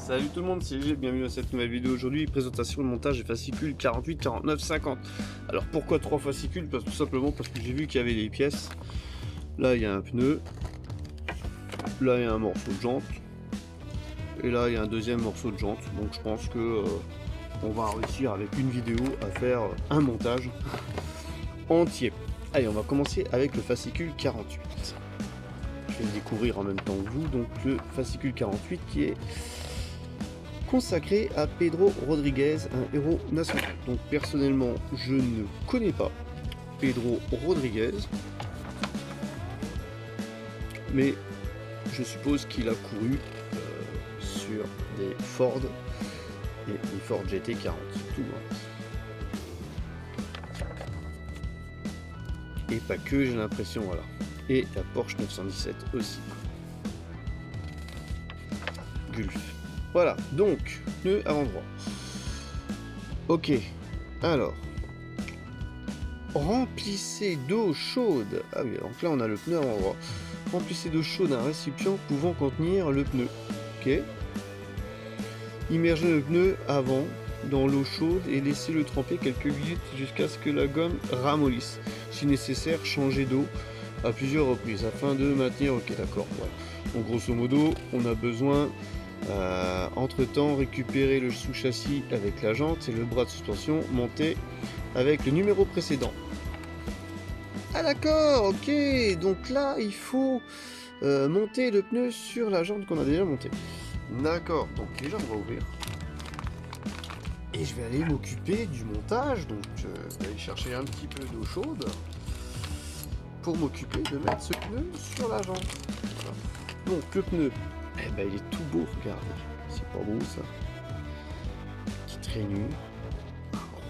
Salut tout le monde, c'est Gilles, bienvenue à cette nouvelle vidéo aujourd'hui, présentation de montage des fascicules 48, 49, 50. Alors pourquoi 3 fascicules? Tout simplement parce que j'ai vu qu'il y avait des pièces. Là il y a un pneu, là il y a un morceau de jante, et là il y a un deuxième morceau de jante. Donc je pense que on va réussir avec une vidéo à faire un montage entier. Allez, on va commencer avec le fascicule 48. Je vais le découvrir en même temps que vous, donc le fascicule 48 qui est consacré à Pedro Rodriguez, un héros national. Donc personnellement, je ne connais pas Pedro Rodriguez, mais je suppose qu'il a couru sur des Ford et une Ford GT40, c'est tout. Et pas que, j'ai l'impression, voilà. Et la Porsche 917 aussi. Gulf. Voilà, donc, pneu avant-droit. Ok, alors. Remplissez d'eau chaude. Ah oui, donc là on a le pneu avant-droit. Remplissez d'eau chaude un récipient pouvant contenir le pneu. Ok. Immergez le pneu avant dans l'eau chaude et laissez-le tremper quelques minutes jusqu'à ce que la gomme ramollisse. Si nécessaire, changez d'eau à plusieurs reprises afin de maintenir. Ok, d'accord. Voilà. Donc grosso modo, on a besoin entre-temps récupérer le sous-châssis avec la jante et le bras de suspension monté avec le numéro précédent. Ah d'accord, ok. Donc là, il faut monter le pneu sur la jante qu'on a déjà montée. D'accord, donc déjà on va ouvrir. Et je vais aller m'occuper du montage, donc je vais aller chercher un petit peu d'eau chaude pour m'occuper de mettre ce pneu sur la jante. Voilà. Donc le pneu, eh ben, il est tout beau, regardez, c'est pas beau ça. Petite rainure,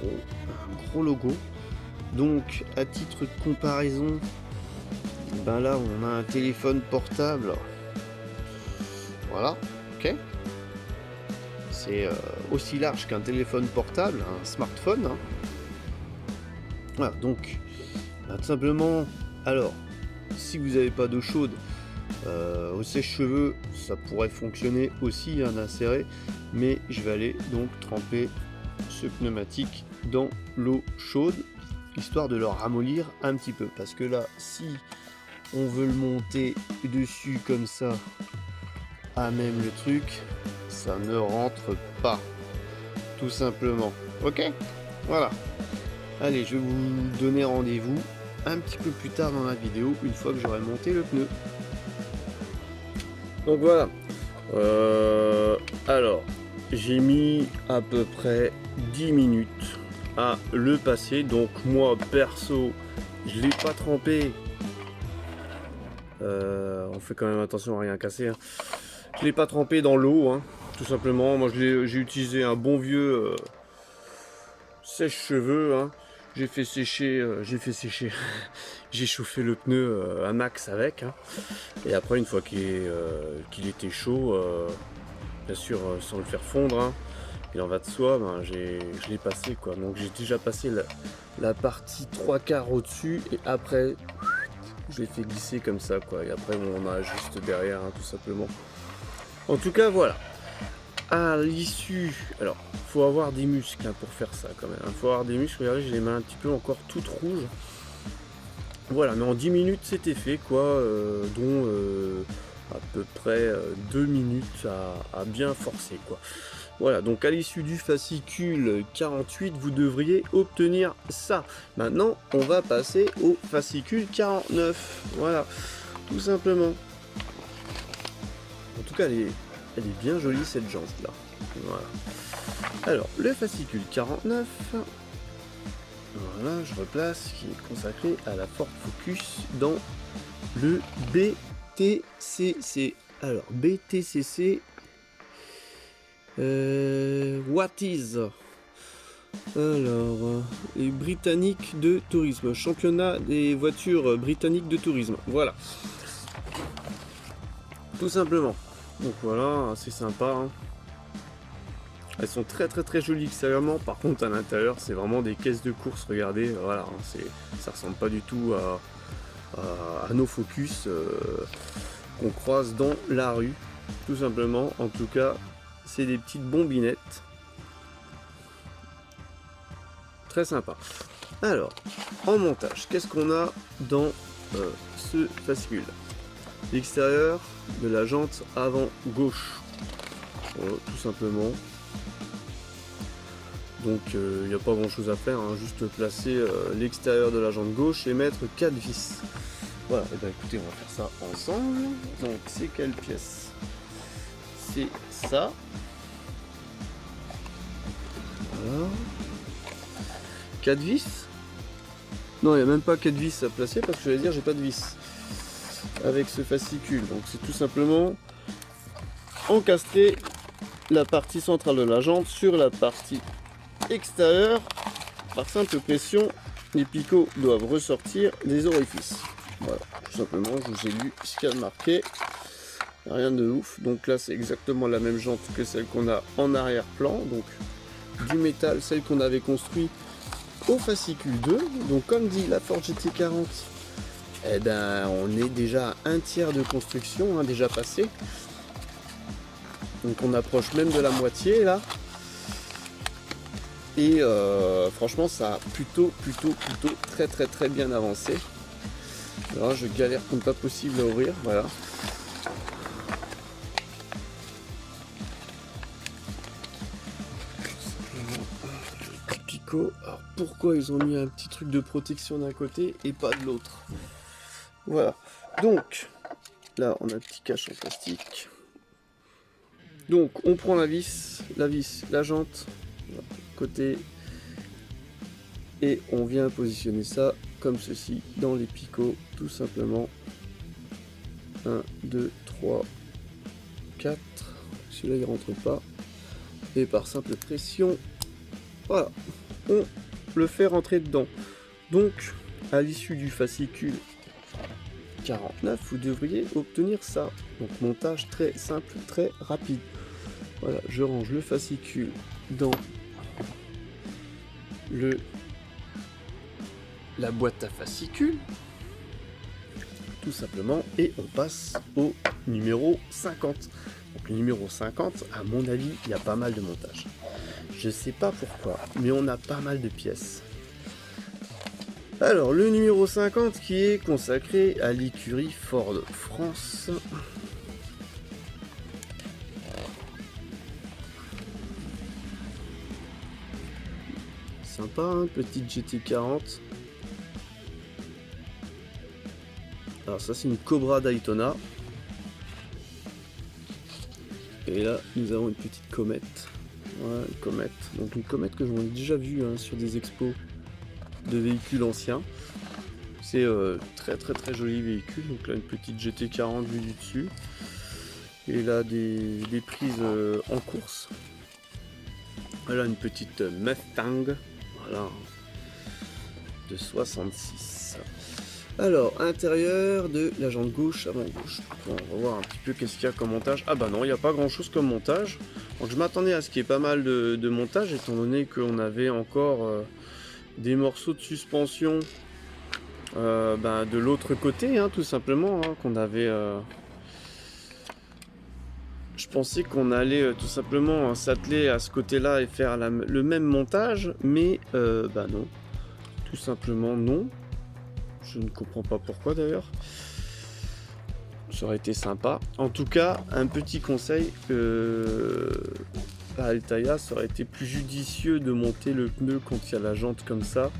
un gros logo. Donc à titre de comparaison, ben là on a un téléphone portable. Voilà, ok. C'est aussi large qu'un téléphone portable, un smartphone. Hein. Voilà, donc tout simplement, alors si vous n'avez pas d'eau chaude au sèche-cheveux, ça pourrait fonctionner aussi, un inséré, mais je vais aller donc tremper ce pneumatique dans l'eau chaude, histoire de le ramollir un petit peu, parce que là, si on veut le monter dessus comme ça, à même le truc, ça ne rentre pas, tout simplement. Ok, voilà. Allez, je vais vous donner rendez-vous un petit peu plus tard dans la vidéo, une fois que j'aurai monté le pneu. Donc voilà. Alors, j'ai mis à peu près 10 minutes à le passer. Donc moi, perso, je l'ai pas trempé. On fait quand même attention à rien casser. Hein. Je l'ai pas trempé dans l'eau, hein, tout simplement. Moi, j'ai utilisé un bon vieux sèche-cheveux. Hein. J'ai fait sécher, j'ai chauffé le pneu à max avec. Hein. Et après, une fois qu'il était chaud, bien sûr, sans le faire fondre, hein, il en va de soi, ben, je l'ai passé quoi. Donc j'ai déjà passé la partie 3/4 au-dessus et après, je l'ai fait glisser comme ça quoi. Et après, on a juste derrière, hein, tout simplement. En tout cas, voilà. À l'issue, alors, faut avoir des muscles hein, pour faire ça quand même. Faut avoir des muscles, regardez, j'ai les mains un petit peu encore toutes rouges. Voilà, mais en 10 minutes c'était fait quoi, dont à peu près 2 minutes à bien forcer quoi. Voilà, donc à l'issue du fascicule 48, vous devriez obtenir ça. Maintenant, on va passer au fascicule 49. Voilà, tout simplement. En tout cas, elle est bien jolie cette jante là. Voilà. Alors, le fascicule 49. Voilà, je replace, qui est consacré à la Ford Focus dans le BTCC. Alors, BTCC, what is? Alors, les Britanniques de tourisme, championnat des voitures britanniques de tourisme. Voilà, tout simplement. Donc voilà, c'est sympa. Hein. Elles sont très jolies extérieurement, par contre à l'intérieur c'est vraiment des caisses de course, regardez, voilà, hein, ça ressemble pas du tout à nos Focus qu'on croise dans la rue, tout simplement. En tout cas, c'est des petites bombinettes. Très sympa. Alors, en montage, qu'est-ce qu'on a dans ce fascicule? L'extérieur de la jante avant gauche. Voilà, tout simplement. Donc il n'y a pas grand chose à faire, hein, juste placer l'extérieur de la jante gauche et mettre 4 vis. Voilà, et bien écoutez, on va faire ça ensemble. Donc c'est quelle pièce? C'est ça. Voilà. 4 vis. Non, il n'y a même pas 4 vis à placer parce que j'allais dire j'ai pas de vis avec ce fascicule. Donc c'est tout simplement encastrer la partie centrale de la jante sur la partie extérieure. Par simple pression, les picots doivent ressortir des orifices. Voilà, tout simplement, je vous ai lu ce qu'il y a marqué. Rien de ouf. Donc là, c'est exactement la même jante que celle qu'on a en arrière-plan. Donc du métal, celle qu'on avait construit au fascicule 2. Donc comme dit la Ford GT40, eh ben, on est déjà à un tiers de construction, hein, déjà passé. Donc on approche même de la moitié là. Et franchement ça a plutôt très bien avancé. Alors je galère comme pas possible à ouvrir, voilà. Picot. Alors pourquoi ils ont mis un petit truc de protection d'un côté et pas de l'autre? Voilà. Donc là on a un petit cache en plastique. Donc on prend la vis, la jante, côté, et on vient positionner ça comme ceci dans les picots, tout simplement. 1, 2, 3, 4. Celui-là il rentre pas. Et par simple pression, voilà, on le fait rentrer dedans. Donc à l'issue du fascicule 49, vous devriez obtenir ça. Donc montage très simple, très rapide. Voilà, je range le fascicule dans la boîte à fascicules, tout simplement, et on passe au numéro 50. Donc le numéro 50, à mon avis, il y a pas mal de montage. Je sais pas pourquoi, mais on a pas mal de pièces. Alors, le numéro 50 qui est consacré à l'écurie Ford France. Sympa, hein, petite GT40. Alors ça c'est une Cobra Daytona. Et là nous avons une petite comète. Voilà, une comète. Donc une comète que j'en ai déjà vue hein, sur des expos de véhicules anciens. C'est très joli véhicule. Donc là une petite GT40 vue du dessus. Et là des prises en course. Voilà une petite Mustang. Voilà. De 66. Alors, intérieur de la jante gauche avant gauche. Bon, on va voir un petit peu qu'est-ce qu'il y a comme montage. Ah bah non, il n'y a pas grand chose comme montage. Donc je m'attendais à ce qu'il y ait pas mal de montage, étant donné qu'on avait encore des morceaux de suspension de l'autre côté, hein, tout simplement, hein, qu'on avait... Je pensais qu'on allait tout simplement s'atteler à ce côté-là et faire le même montage, mais bah non. Tout simplement non. Je ne comprends pas pourquoi d'ailleurs. Ça aurait été sympa. En tout cas, un petit conseil à Altaïa, ça aurait été plus judicieux de monter le pneu quand il y a la jante comme ça,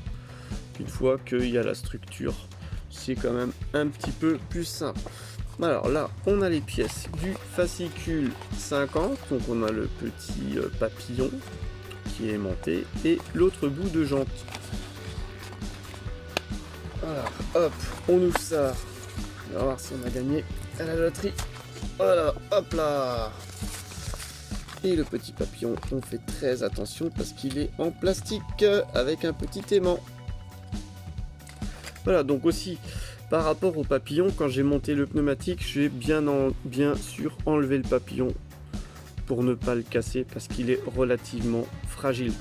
une fois qu'il y a la structure. C'est quand même un petit peu plus simple. Alors là, on a les pièces du fascicule 50. Donc on a le petit papillon qui est monté et l'autre bout de jante. Voilà, hop, on ouvre ça. On va voir si on a gagné à la loterie. Voilà, hop là. Et le petit papillon, on fait très attention parce qu'il est en plastique avec un petit aimant. Voilà, donc aussi par rapport au papillon, quand j'ai monté le pneumatique, j'ai bien sûr enlevé le papillon pour ne pas le casser parce qu'il est relativement fragile.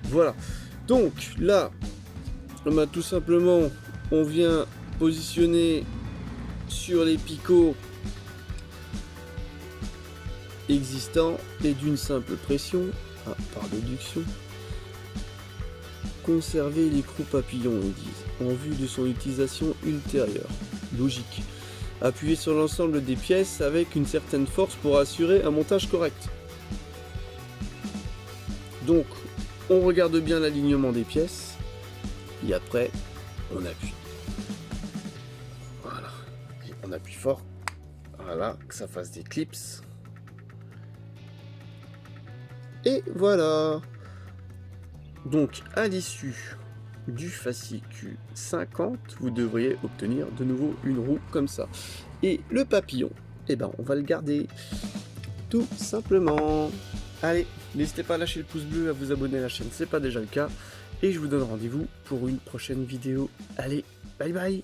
Voilà, donc là, tout simplement, on vient positionner sur les picots existant et d'une simple pression, par déduction, conserver l'écrou papillon, ils disent, en vue de son utilisation ultérieure. Logique. Appuyer sur l'ensemble des pièces avec une certaine force pour assurer un montage correct. Donc, on regarde bien l'alignement des pièces, et après, on appuie. Voilà. Et on appuie fort. Voilà, que ça fasse des clips. Et voilà. Donc, à l'issue du fascicule 50, vous devriez obtenir de nouveau une roue comme ça. Et le papillon, eh ben, on va le garder tout simplement. Allez, n'hésitez pas à lâcher le pouce bleu, à vous abonner à la chaîne, c'est pas déjà le cas. Et je vous donne rendez-vous pour une prochaine vidéo. Allez, bye bye.